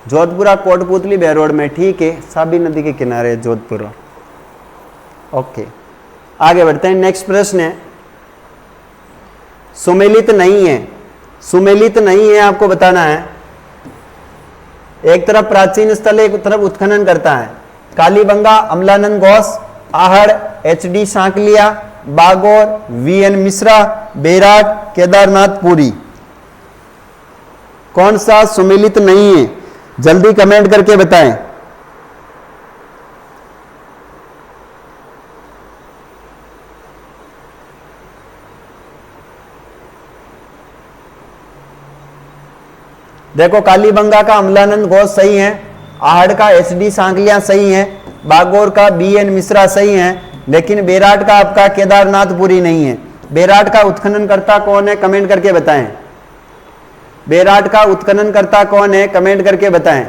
जोधपुरा कोटपुतली बहरोड में, ठीक है, साबी नदी के किनारे जोधपुरा। ओके, आगे बढ़ते हैं। नेक्स्ट प्रश्न है, सुमेलित नहीं है। सुमेलित नहीं है आपको बताना है। एक तरफ प्राचीन स्थल, एक तरफ उत्खनन करता है। कालीबंगा, अमलानंद घोष, आहड़, एच.डी. सांकलिया, बागोर, वी.एन. मिश्रा, बेराट, केदारनाथ पुरी। कौन सा सुमेलित नहीं है? जल्दी कमेंट करके बताएं। देखो कालीबंगा का अमलानंद घोष सही है, आहड़ का एच.डी. सांकलिया सही है, बागोर का बी.एन. मिश्रा सही है, लेकिन बेराट का आपका केदारनाथपुरी नहीं है। बेराट का उत्खनन करता कौन है, कमेंट करके बताएं। बेराट का उत्खनन करता कौन है, कमेंट करके बताएं।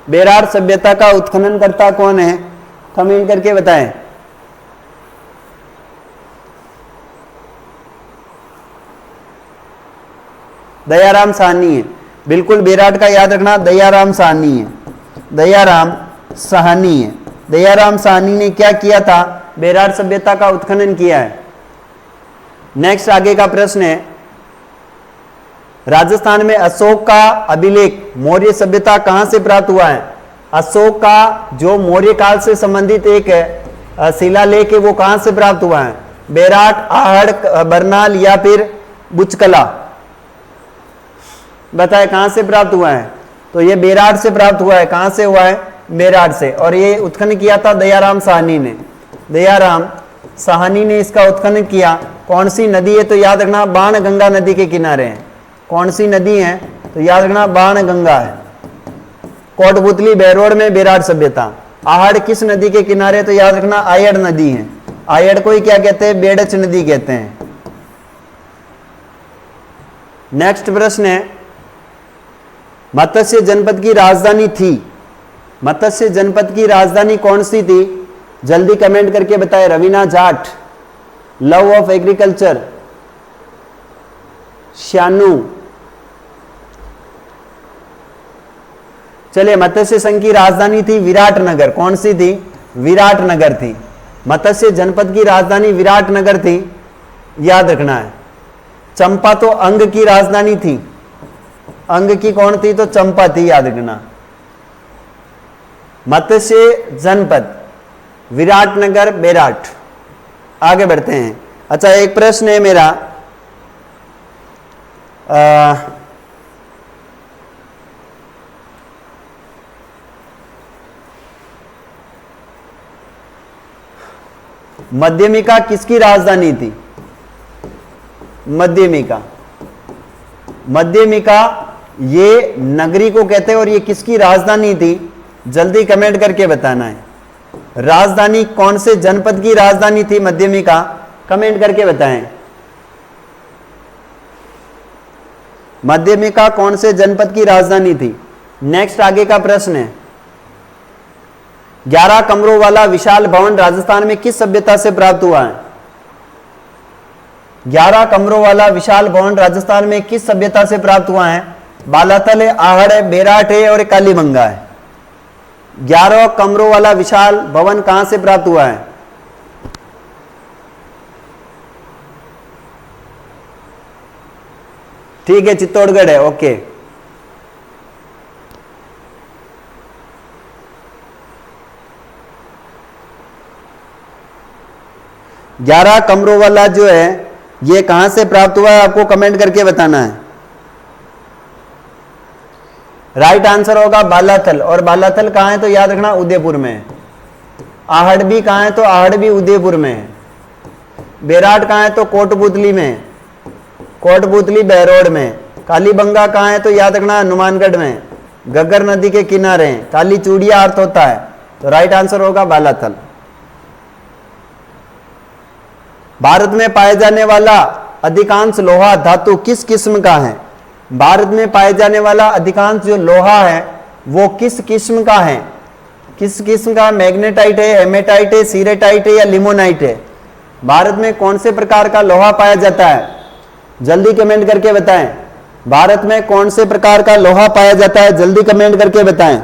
बेराट सभ्यता का उत्खनन करता कौन है, कमेंट करके बताएं। दयाराम साहनी है, बिल्कुल बेराट का याद रखना, दयाराम साहनी है, दयाराम साहनी है। दयाराम साहनी ने क्या किया था, बेराट सभ्यता का उत्खनन किया है। नेक्स्ट आगे का प्रश्न है, राजस्थान में अशोक का अभिलेख मौर्य सभ्यता कहां से प्राप्त हुआ है। अशोक का जो मौर्य काल से संबंधित एक शिलालेख है वो कहां से प्राप्त हुआ है। बेराट, आहड़, बरनाल या फिर बुचकला, बताए कहां से प्राप्त हुआ है। तो ये बेराट से प्राप्त हुआ है। कहां से हुआ है, बेराट से। और ये उत्खनन किया था दयाराम साहनी ने। दयाराम साहनी ने इसका उत्खनन किया। कौन सी नदी है, तो याद रखना बाण गंगा नदी के किनारे है। कौन सी नदी है, तो याद रखना बाण गंगा है। कोटपुतली बहरोड में बेराट सभ्यता। आहड़ किस नदी के किनारे, तो याद रखना आयड़ नदी है। आयड़ को ही क्या कहते हैं, बेड़च नदी कहते हैं। नेक्स्ट प्रश्न है, मत्स्य जनपद की राजधानी थी। मत्स्य जनपद की राजधानी कौन सी थी, जल्दी कमेंट करके बताएं। Raveena Jat, love of agriculture, Shyanu. चलिए, मत्स्य संघ की राजधानी थी विराटनगर। कौन सी थी, विराटनगर थी। मत्स्य जनपद की राजधानी विराटनगर थी, याद रखना है। चंपा तो अंग की राजधानी थी। अंग की कौन थी, तो चंपा थी, याद रखना। मत्स्य जनपद विराटनगर, बेराट। आगे बढ़ते हैं। अच्छा, एक प्रश्न है मेरा, मध्यमिका किसकी राजधानी थी। मध्यमिका, मध्यमिका ये नगरी को कहते हैं और ये किसकी राजधानी थी, जल्दी कमेंट करके बताना है। राजधानी कौन से जनपद की राजधानी थी मध्यमिका, कमेंट करके बताएं। मध्यमिका कौन से जनपद की राजधानी थी। नेक्स्ट आगे का प्रश्न है, 11 कमरों वाला विशाल भवन राजस्थान में किस सभ्यता से प्राप्त हुआ है। 11 कमरों वाला विशाल भवन राजस्थान में किस सभ्यता से प्राप्त हुआ है। बालाथल है, आहड़ है, बेराट है और कालीबंगा है। 11 कमरों वाला विशाल भवन कहां से प्राप्त हुआ है। ठीक है, चित्तौड़गढ़ है। ओके, ग्यारह कमरों वाला जो है ये कहां से प्राप्त हुआ है, आपको कमेंट करके बताना है। राइट आंसर होगा बालाथल। और बालाथल कहां है, तो याद रखना उदयपुर में है। आहड़ भी कहां है, तो आहड़ भी उदयपुर में है। बेराट कहां है, तो कोटपुतली में है। कोटपुतली बहरोड में। कालीबंगा कहां है, तो याद रखना हनुमानगढ़ में, घग्गर नदी के किनारे है। काली चूड़िया अर्थ होता है, तो राइट आंसर होगा बालाथल। भारत में पाए जाने वाला अधिकांश लोहा धातु किस किस्म का है। भारत में पाए जाने वाला अधिकांश जो लोहा है वो किस किस्म का है। किस किस्म का, मैग्नेटाइट है, हेमेटाइट है, सीरेटाइट है या लिमोनाइट है। भारत में कौन से प्रकार का लोहा पाया जाता है, जल्दी कमेंट करके बताएं। भारत में कौन से प्रकार का लोहा पाया जाता है, जल्दी कमेंट करके बताएं।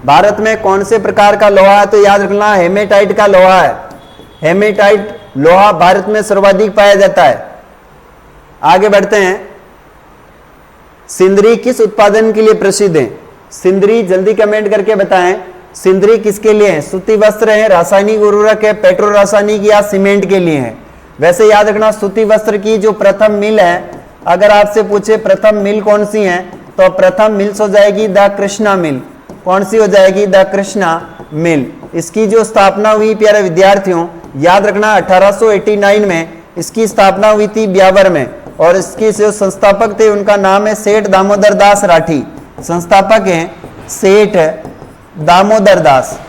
भारत में कौन से प्रकार का लोहा है, तो याद रखना हेमेटाइट का लोहा है। हेमेटाइट लोहा भारत में सर्वाधिक पाया जाता है। आगे बढ़ते हैं। सिंदरी किस उत्पादन के लिए प्रसिद्ध है। सिंदरी जल्दी कमेंट करके बताएं, सिंदरी किसके लिए है। सूती वस्त्र है, रासायनिक उर्वरक है, पेट्रो रासायनिक या सीमेंट के लिए है। वैसे याद रखना सूती वस्त्र की जो प्रथम मिल है, अगर आपसे पूछे प्रथम मिल कौन सी है, तो प्रथम मिल्स हो जाएगी द कृष्णा मिल। कौन सी हो जाएगी, द कृष्णा मिल। इसकी जो स्थापना हुई प्यारे विद्यार्थियों, याद रखना 1889 में इसकी स्थापना हुई थी ब्यावर में। और इसके जो संस्थापक थे उनका नाम है सेठ दामोदर दास राठी। संस्थापक हैं सेठ दामोदर दास।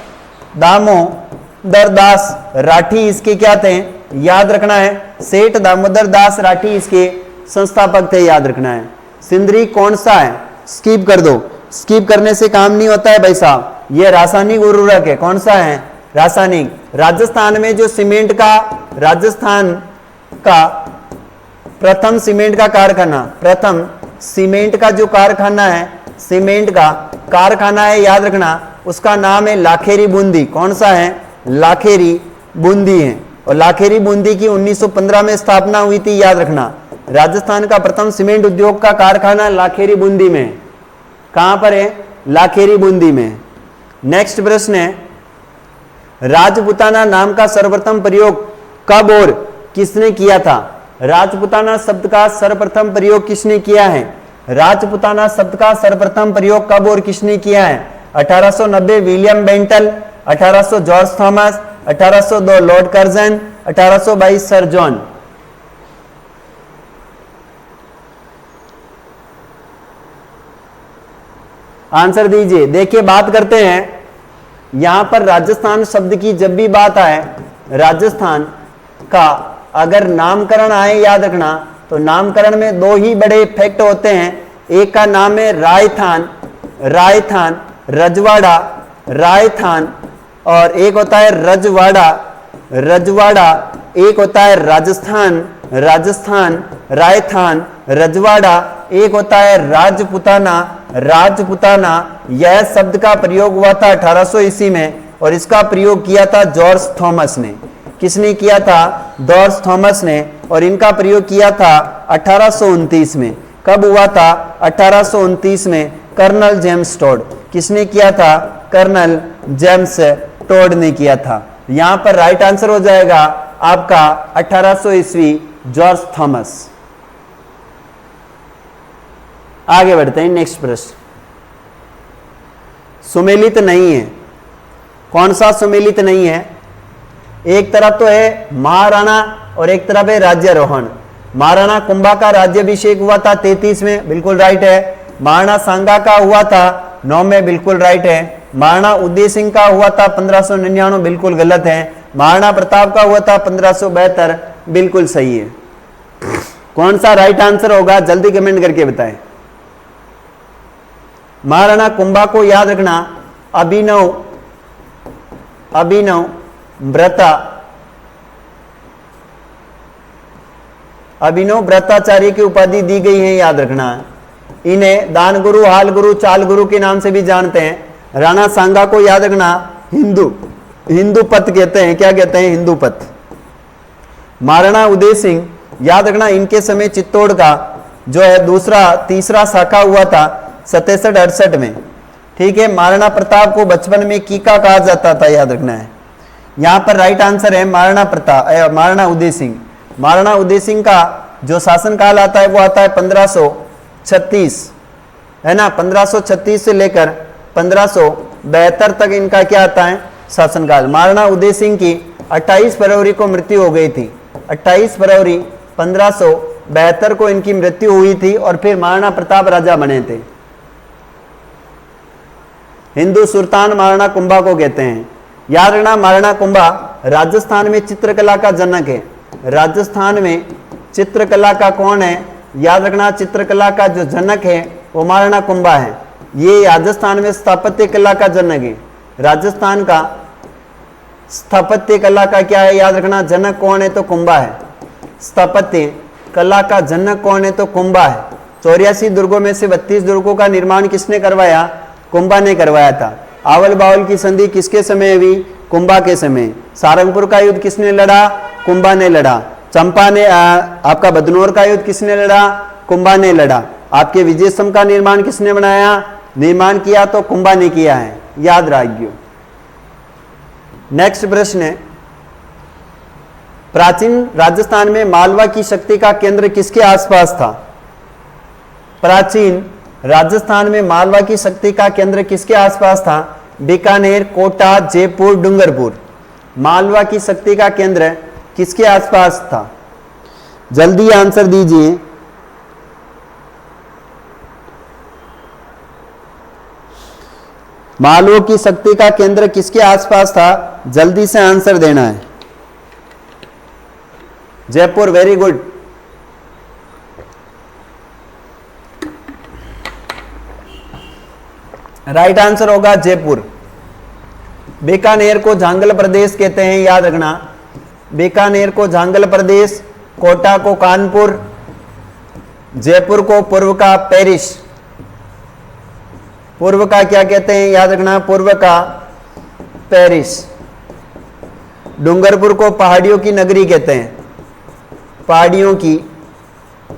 दामोदर दास राठी इसके क्या थे, याद रखना है। सेठ दामोदर दास राठी इसके संस्थापक थे, याद रखना है। सिंदरी कौन सा है, स्किप कर दो, स्किप करने से काम नहीं होता है भाई साहब। ये रासायनिक उर्वरक है, कौन सा है, रासायनिक। राजस्थान में जो सीमेंट का, राजस्थान का प्रथम सीमेंट का कारखाना, प्रथम सीमेंट का जो कारखाना है, सीमेंट का कारखाना है, याद रखना, उसका नाम है लाखेरी बूंदी। कौन सा है, लाखेरी बूंदी है। और लाखेरी बूंदी की 1915 में स्थापना हुई थी, याद रखना। राजस्थान का प्रथम सीमेंट उद्योग का कारखाना लाखेरी बूंदी में। कहां पर है, लाखेरी बूंदी में। नेक्स्ट प्रश्न है, राजपुताना नाम का सर्वप्रथम प्रयोग कब और किसने किया था। राजपुताना शब्द का सर्वप्रथम प्रयोग किसने किया है, राजपुताना शब्द का सर्वप्रथम प्रयोग कब और किसने किया है। 1890 विलियम बेंटल, 1800 George Thomas, 1802 Lord Curzon, 1822 sir John. Answer दीजिए। देखिए बात करते हैं, यहां पर राजस्थान शब्द की जब भी बात आए, राजस्थान का अगर नामकरण आए, याद रखना, तो नामकरण में दो ही बड़े फैक्ट होते हैं। एक का नाम है रायथान, रायथान, रजवाड़ा, रायथान, और एक होता है रजवाड़ा, रजवाड़ा। एक होता है राजस्थान, राजस्थान, रायथान, रजवाड़ा। एक होता है राजपुताना, राजपुताना। यह शब्द का प्रयोग हुआ था 1800 ईस्वी में, और इसका प्रयोग किया था जॉर्ज थॉमस ने। किसने किया था, जॉर्ज थॉमस ने। और इनका प्रयोग किया था 1829 में। कब हुआ था, 1829 में। कर्नल जेम्स टोड, किसने किया था, कर्नल जेम्स टोड ने किया था। यहां पर राइट आंसर हो जाएगा आपका 1800 ईस्वी, जॉर्ज थॉमस। आगे बढ़ते हैं, नेक्स्ट प्रश्न। सुमेलित नहीं है, कौन सा सुमेलित नहीं है। एक तरफ तो है महाराणा और एक तरफ है राज्यारोहण। महाराणा कुंभा का राज्याभिषेक हुआ था 33 में, बिल्कुल राइट है। महाराणा सांगा का हुआ था 9 में, बिल्कुल राइट है। महाराणा उदय सिंह का हुआ था 1599, बिल्कुल गलत है। महाराणा प्रताप का हुआ था 1572, बिल्कुल सही है। कौन सा राइट आंसर होगा, जल्दी कमेंट करके बताएं। महाराणा कुंभा को याद रखना, अभिनव, अभिनव व्रता, अभिनव व्रताचार्य की उपाधि दी गई है, याद रखना। इन्हें दान गुरु, हाल गुरु, चाल गुरु के नाम से भी जानते हैं। राणा सांगा को याद रखना, हिंदू पथ कहते हैं, क्या कहते हैं, हिंदू पथ। महाराणा उदय सिंह, याद रखना, इनके समय चित्तौड़ का जो है तीसरा शाखा हुआ था 67-68 में, ठीक है। महाराणा प्रताप को बचपन में कीका कहा जाता था, याद रखना है। यहां पर राइट आंसर है महाराणा प्रताप, महाराणा उदय सिंह। महाराणा उदय सिंह का जो शासनकाल आता है वो आता है 1536, है ना। 1536 से लेकर 1572 तक इनका क्या आता है, शासनकाल। महाराणा उदय सिंह की 28 फरवरी को मृत्यु हो गई थी। 28 फरवरी 1572 को इनकी मृत्यु हुई थी, और फिर महाराणा प्रताप राजा बने थे। हिंदू सुल्तान महाराणा कुंभा को कहते हैं, याद रखना। महाराणा कुंभा राजस्थान में चित्रकला का जनक है। राजस्थान में चित्रकला का कौन है, याद रखना, चित्रकला का जो जनक है वो महाराणा कुंभा है। ये राजस्थान में स्थापत्य कला का जनक है। राजस्थान का स्थापत्य कला का क्या है, याद रखना, जनक कौन है, तो कुंभा है। स्थापत्य कला का जनक कौन है, तो कुंभा है। 84 दुर्गों में से 32 दुर्गों का निर्माण किसने करवाया, कुंभा ने करवाया था। आवल बावल की संधि किसके समय हुई, कुंभा के समय। सारंगपुर का युद्ध किसने लड़ा, कुंभा ने लड़ा। चंपा ने आपका बदनौर का युद्ध किसने लड़ा, कुंभा ने लड़ा। आपके विजय स्तंभ का निर्माण किसने निर्माण किया, तो कुंभा ने किया है, याद रखियो। नेक्स्ट प्रश्न है, प्राचीन राजस्थान में मालवा की शक्ति का केंद्र किसके आसपास था। प्राचीन राजस्थान में मालवा की शक्ति का केंद्र किसके आसपास था, बीकानेर, कोटा, जयपुर, डूंगरपुर। मालवा की शक्ति का केंद्र किसके आसपास था, जल्दी आंसर दीजिए। मालवों की शक्ति का केंद्र किसके आसपास था? जल्दी से आंसर देना है। Jaipur, very good. Right answer होगा जयपुर। बीकानेर को झांगल प्रदेश कहते हैं, याद रखना। बीकानेर को झांगल प्रदेश, कोटा को कानपुर, जयपुर को पूर्व का पेरिस। पूर्व का क्या कहते हैं? याद रखना, पूर्व का पेरिस। डूंगरपुर को पहाड़ियों की नगरी कहते हैं, पहाड़ियों की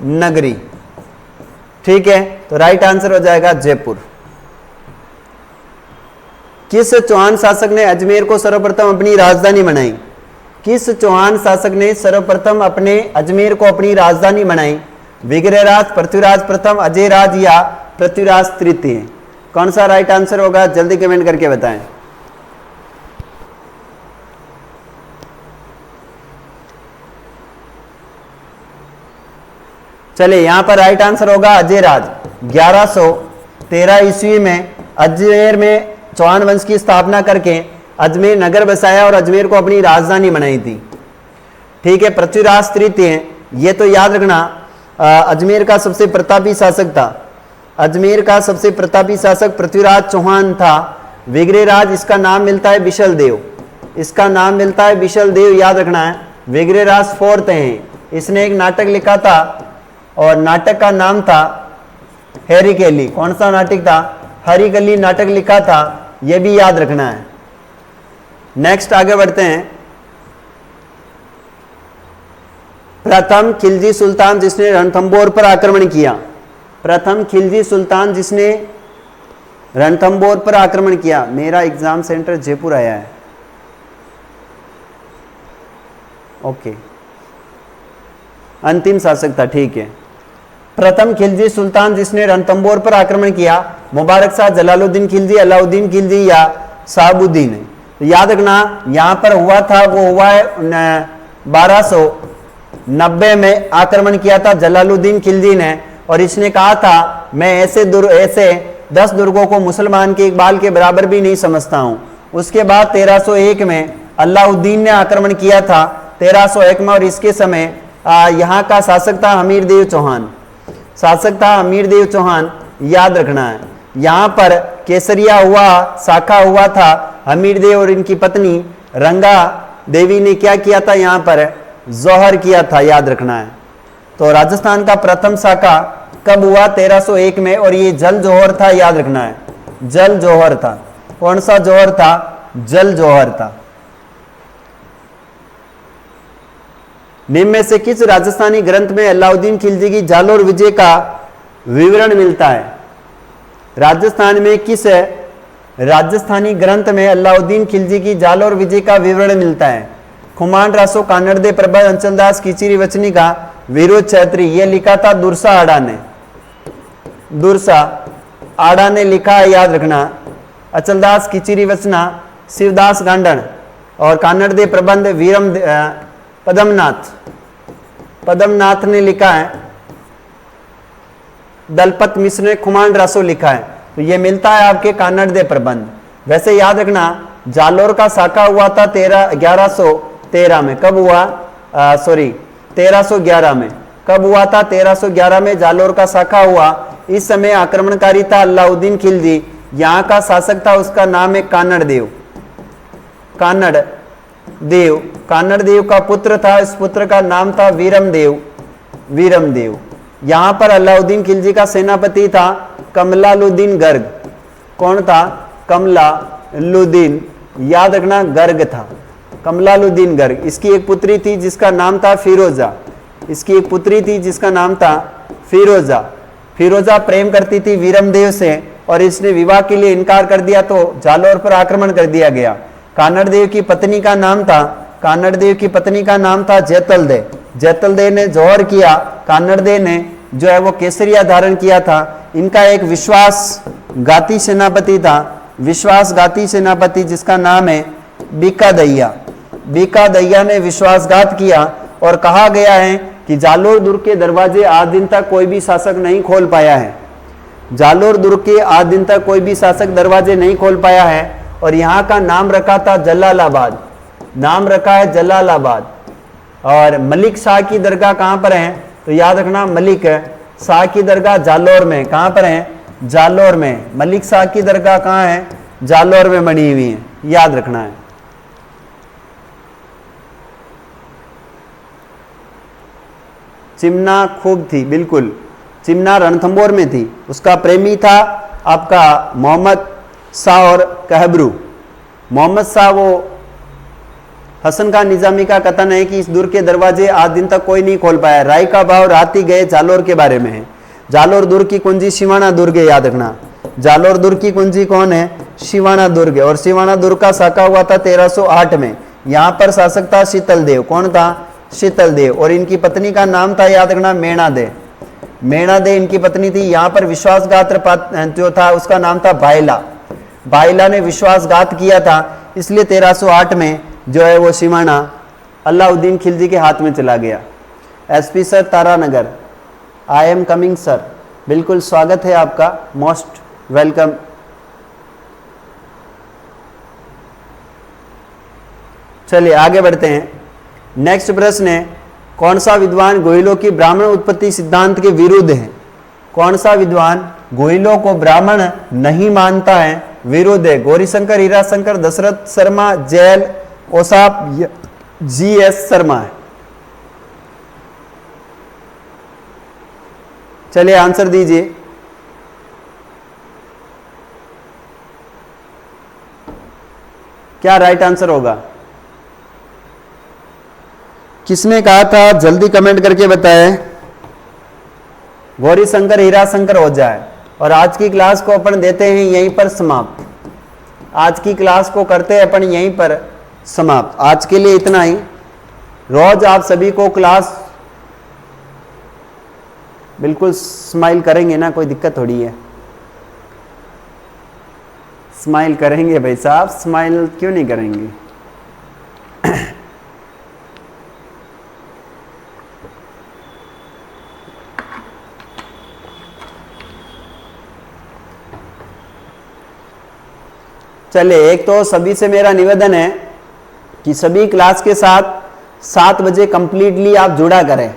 नगरी। ठीक है, तो राइट आंसर हो जाएगा जयपुर। किस चौहान शासक ने अजमेर को सर्वप्रथम अपनी राजधानी बनाई? किस चौहान शासक ने सर्वप्रथम अपने अजमेर को अपनी राजधानी बनाई? विग्रहराज, पृथ्वीराज प्रथम, अजयराज या पृथ्वीराज तृतीय? कौन सा राइट आंसर होगा? जल्दी कमेंट करके बताएं। चलिए, यहां पर राइट आंसर होगा अजयराज। 1113 ईस्वी में अजमेर में चौहान वंश की स्थापना करके अजमेर नगर बसाया और अजमेर को अपनी राजधानी बनाई थी। ठीक है, पृथ्वीराज तृतीय, ये तो याद रखना, अजमेर का सबसे प्रतापी शासक था। अजमेर का सबसे प्रतापी शासक पृथ्वीराज चौहान था। विग्रहराज, इसका नाम मिलता है बिशल देव, इसका नाम मिलता है बिशल देव, याद रखना है। विग्रहराज फोर्थ हैं, इसने एक नाटक लिखा था और नाटक का नाम था हेरिकेली। कौन सा नाटक था? हरिकली नाटक लिखा था, यह भी याद रखना है। नेक्स्ट आगे बढ़ते हैं। प्रथम खिलजी सुल्तान जिसने रणथंबोर पर आक्रमण किया। प्रथम खिलजी सुल्तान जिसने रणथंबोर पर आक्रमण किया। मेरा एग्जाम सेंटर जयपुर आया है। ओके, अंतिम शासक था, ठीक है। प्रथम खिलजी सुल्तान जिसने रणथंबोर पर आक्रमण किया। मुबारक शाह, जलालुद्दीन खिलजी, अलाउद्दीन खिलजी या शहाबुद्दीन? तो याद रखना, यहां पर हुआ था, वो हुआ है 1290 में आक्रमण किया था जलालुद्दीन खिलजी ने, और इसने कहा था मैं ऐसे 10 दुर्गों को मुसलमान के इकबाल के बराबर भी नहीं समझता हूं। उसके बाद 1301 में अलाउद्दीन ने आक्रमण किया था, 1301 में, और इसके समय यहाँ का शासक था हमीर देव चौहान। शासक था हमीर देव चौहान, याद रखना है। यहाँ पर केसरिया हुआ, शाखा हुआ था। हमीर देव और इनकी पत्नी रंगा देवी ने क्या किया था? यहाँ पर जौहर किया था, याद रखना है। तो राजस्थान का प्रथम शाखा कब हुआ? 1301 में, और ये जल जौहर था, याद रखना है। जल जौहर था। कौन सा जौहर था? जल जौहर था। निम्न में से किस राजस्थानी ग्रंथ में अलाउद्दीन खिलजी की जालोर विजय का विवरण मिलता है? राजस्थान में किस राजस्थानी ग्रंथ में अलाउद्दीन खिलजी की जालोर विजय का विवरण मिलता है? खुमान रासो, कानड़ दे प्रबंध, अंचलदास कीचरी वचनी का, विरोध छेत्री? ये लिखा था दुरसा आड़ा ने। दुरसा आड़ा ने लिखा है, याद रखना। अचलदास कीचरी वचना शिवदास गांडन, और कानड़ दे प्रबंध वीरम पदमनाथ ने लिखा है। दलपत मिश्र ने खुमान रासो लिखा है। तो ये मिलता है आपके कानड़ दे प्रबंध। वैसे याद रखना, जालोर का शाखा हुआ था 1113 में। कब हुआ? 1311 में। कब हुआ था? 1311 में जालोर का शाखा हुआ। इस समय आक्रमणकारी था अलाउद्दीन खिलजी। यहाँ का शासक था, उसका नाम है कानड़ देव। कानड़ देव का पुत्र था, इस पुत्र का नाम था वीरम देव। यहाँ पर अलाउद्दीन खिलजी का सेनापति था कमलालुद्दीन गर्ग। कौन था? कमलालुद्दीन, याद रखना, गर्ग था। कमलालुद्दीन गर्ग। इसकी एक पुत्री थी जिसका नाम था फिरोजा। फिरोजा प्रेम करती थी वीरम देव से, और इसने विवाह के लिए इनकार कर दिया, तो जालोर पर आक्रमण कर दिया गया। कानड़ देव की पत्नी का नाम था जैतल दे ने जौहर किया। कानड़ देव ने जो है वो केसरिया धारण किया था। इनका एक विश्वासघाती सेनापति जिसका नाम है बीका दैया ने विश्वासघात किया, और कहा गया है कि जालोर दुर्ग के दरवाजे आज दिन तक कोई भी शासक नहीं खोल पाया है। जालोर दुर्ग के आज दिन तक कोई भी शासक दरवाजे नहीं खोल पाया है और यहाँ का नाम रखा था जलालाबाद, नाम रखा है जलालाबाद। और मलिक शाह की दरगाह कहाँ पर है? तो याद रखना मलिक शाह की दरगाह जालोर में। कहाँ पर है? जालोर में। मलिक शाह की दरगाह कहाँ है? जालोर में बनी हुई है, याद रखना है। चिमना खूब थी, बिल्कुल, चिमना रणथंबोर में थी। उसका प्रेमी था आपका मोहम्मद शाह और कहबरू। मोहम्मद शाह वो हसन खान निजामी का कथन है कि इस दुर्ग के दरवाजे आज दिन तक कोई नहीं खोल पाया। राय का भाव रात ही गए जालोर के बारे में है। जालोर दुर्ग की कुंजी शिवाना दुर्ग है, याद रखना। जालोर दुर्ग की कुंजी कौन है? शिवाना दुर्ग है। और शिवाना दुर्ग का साका हुआ था 1308 में। यहाँ पर शासक था शीतल देव। कौन था? शीतल देव। और इनकी पत्नी का नाम था, याद रखना, मेणा दे। मेणा दे इनकी पत्नी थी। यहाँ पर विश्वासघात जो था उसका नाम था बाइला। बाइला ने विश्वासघात किया था, इसलिए 1308 में जो है वो शिवाना अलाउद्दीन खिलजी के हाथ में चला गया। SP sir Taranagar, I am coming sir, बिल्कुल स्वागत है आपका, मोस्ट वेलकम। चलिए आगे बढ़ते हैं। नेक्स्ट प्रश्न है, कौन सा विद्वान गोहिलों की ब्राह्मण उत्पत्ति सिद्धांत के विरुद्ध है? कौन सा विद्वान गोहिलों को ब्राह्मण नहीं मानता है? विरुद्ध है। गौरीशंकर, हीराशंकर, दशरथ शर्मा, जैल, ओसाप, जी.एस. शर्मा है। चलिए आंसर दीजिए। क्या राइट आंसर होगा? किसने कहा था? जल्दी कमेंट करके बताएं। गौरीशंकर, हीराशंकर हो जाए। और आज की क्लास को अपन देते हैं यहीं पर समाप्त। आज की क्लास को करते हैं अपन यहीं पर समाप्त। आज के लिए इतना ही। रोज आप सभी को क्लास बिल्कुल स्माइल करेंगे ना, कोई दिक्कत थोड़ी है। स्माइल करेंगे भाई साहब, स्माइल क्यों नहीं करेंगे? चलिए, एक तो सभी से मेरा निवेदन है कि सभी क्लास के साथ 7 बजे कंप्लीटली आप जुड़ा करें।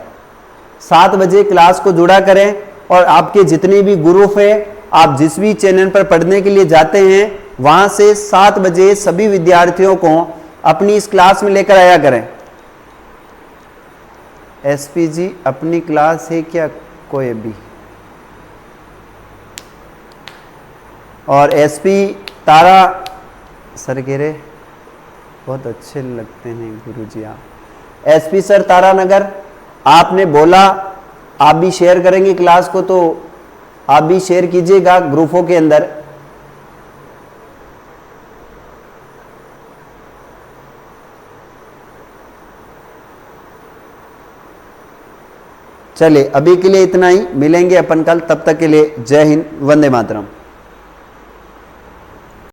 7 बजे क्लास को जुड़ा करें। और आपके जितने भी ग्रुप हैं, आप जिस भी चैनल पर पढ़ने के लिए जाते हैं, वहां से 7 बजे सभी विद्यार्थियों को अपनी इस क्लास में लेकर आया करें। एसपी जी अपनी क्लास है क्या कोई भी? और एसपी तारा सर कह रहे बहुत अच्छे लगते हैं गुरुजी आप। एसपी सर तारानगर, आपने बोला आप भी शेयर करेंगे क्लास को, तो आप भी शेयर कीजिएगा ग्रुपों के अंदर। चलिए अभी के लिए इतना ही, मिलेंगे अपन कल। तब तक के लिए जय हिंद, वंदे मातरम।